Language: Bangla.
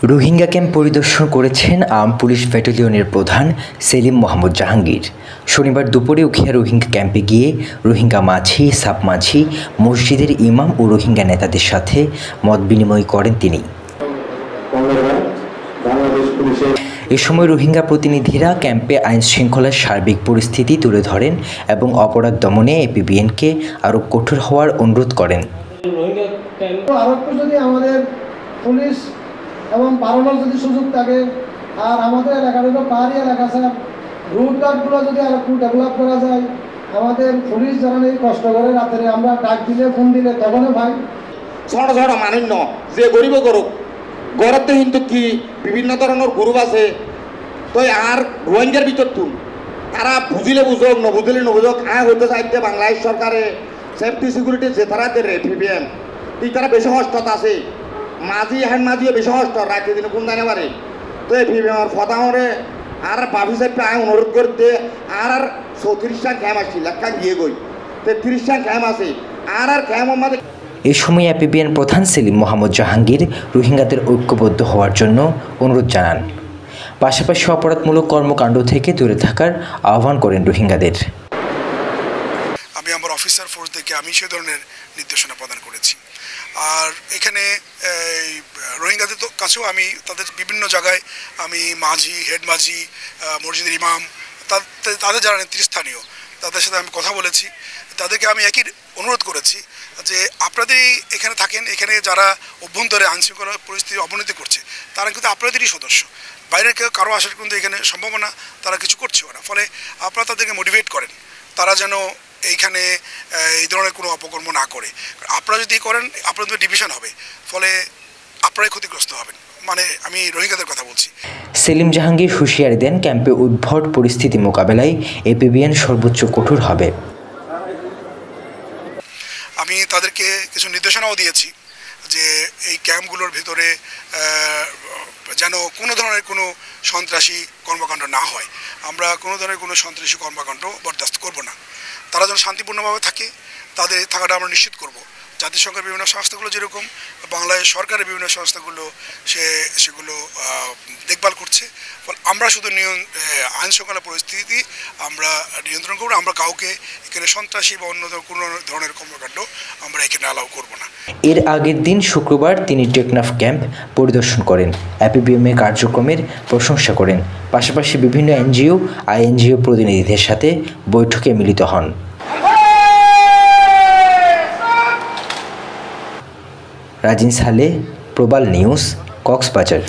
রোহিঙ্গা ক্যাম্প পরিদর্শন করেছেন আর্ম পুলিশ ব্যাটালিয়নের প্রধান সেলিম মোহাম্মদ জাহাঙ্গীর। শনিবার দুপুরে উখিয়া রোহিঙ্গা ক্যাম্পে গিয়ে রোহিঙ্গা মাঝি, সাব মাঝি, মসজিদের ইমাম ও রোহিঙ্গা নেতাদের সাথে মত বিনিময় করেন তিনি। এ সময় রোহিঙ্গা প্রতিনিধিরা ক্যাম্পে আইন শৃঙ্খলার সার্বিক পরিস্থিতি তুলে ধরেন এবং অপরাধ দমনে এপিবিএনকে আরও কঠোর হওয়ার অনুরোধ করেন। পুলিশ এবং বাড়ানোর যদি সুযোগ থাকে, আর আমাদের এলাকার পাহাড়ি এলাকা স্যার রুটঘাটগুলো যদি আর একটু ডেভেলপ করা যায়, আমাদের পুলিশ যারা এই কষ্ট করে রাত্রে আমরা ডাক দিলে ফোন দিলে তখনও ভাই ছোট ছোট মানুষ ন যে গরিব করুক গড়তে কিন্তু কি বিভিন্ন ধরনের গ্রুপ আছে, তো আর রোহিঙ্গার ভিতর তুন তারা বুঝিলে বুঝুক নবুঝিলে নবুঝুক হতে চাইতে বাংলাদেশ সরকারে সেফটি সিকিউরিটি যে তারা দেয় এপিবিএন তারা বেশি হস্তত আছে মাঝি হ্যান্ড মাঝিও বেশি হস্ত রাখতে দিন কোন জানে পারে, তো এপিবিএন ফতামরে আর ভাবি সাহেব অনুরোধ করতে আর 34টা ক্যাম্প আসছি লেখা গিয়ে গই 33টা ক্যাম্প আছে আর ক্যাম্প আমাদের। এ সময় এপিবিএন প্রধান সেলিম মোহাম্মদ জাহাঙ্গীর রোহিঙ্গাদের ঐক্যবদ্ধ হওয়ার জন্য অনুরোধ জানান। পাশাপাশি অপরাধমূলক কর্মকাণ্ড থেকে দূরে থাকার আহ্বান করেন রোহিঙ্গাদের। আমি আমার অফিসার ফোর্স থেকে আমি সে ধরনের নির্দেশনা প্রদান করেছি। আর এখানে রোহিঙ্গাদের কাছেও আমি তাদের বিভিন্ন জায়গায় আমি মাঝি, হেড মাঝি, মসজিদের ইমাম তাদের যারা নেতৃস্থানীয় তাদের সাথে আমি কথা বলেছি। তাদেরকে আমি একই অনুরোধ করেছি যে আপনাদেরই এখানে থাকেন, এখানে যারা অভ্যন্তরে আইনশৃঙ্খলা পরিস্থিতি অবনতি করছে তারা কিন্তু আপনাদেরই সদস্য, বাইরের কেউ কারো আসার কিন্তু এখানে সম্ভাবনা তারা কিছু করছেও না। ফলে আপনারা তাদেরকে মোটিভেট করেন তারা যেন এইখানে এই ধরনের কোনো অপকর্ম না করে। আপনারা যদি করেন আপনাদের ডিভিশন হবে, ফলে আপনারাই ক্ষতিগ্রস্ত হবেন। মানে আমি রোহিঙ্গাদের কথা বলছি। সেলিম জাহাঙ্গীর হুঁশিয়ারি দেন ক্যাম্পে উদ্ভট পরিস্থিতি মোকাবেলায় এপিবিএন সর্বোচ্চ কঠোর হবে। আমি তাদেরকে কিছু নির্দেশনাও দিয়েছি যে এই ক্যাম্পগুলোর ভিতরে যেন কোনো ধরনের কোনো সন্ত্রাসী কর্মকাণ্ড না হয়। আমরা কোনো ধরনের কোনো সন্ত্রাসী কর্মকাণ্ড বরদাস্ত করব না। তারা যেন শান্তিপূর্ণভাবে থাকে তাদের থাকাটা আমরা নিশ্চিত করব। জাতিসংঘের বিভিন্ন সংস্থাগুলো যেরকম বাংলাদেশ সরকারের বিভিন্ন সংস্থাগুলো সেগুলো দেখভাল করছে। ফলে আমরা শুধু আইন শৃঙ্খলা পরিস্থিতি আমরা নিয়ন্ত্রণ করব, আমরা কাউকে এখানে সন্ত্রাসী বা অন্য কোনো ধরনের কর্মকাণ্ড আমরা এখানে অ্যালাউ করব না। এর আগের দিন শুক্রবার তিনি টেকনাফ ক্যাম্প পরিদর্শন করেন, এপিবিএমের কার্যক্রমের প্রশংসা করেন, পাশাপাশি বিভিন্ন এনজিও, আইএনজিও প্রতিনিধিদের সাথে বৈঠকে মিলিত হন। রাজিন সালে, প্রবাল নিউজ, কক্সবাজার।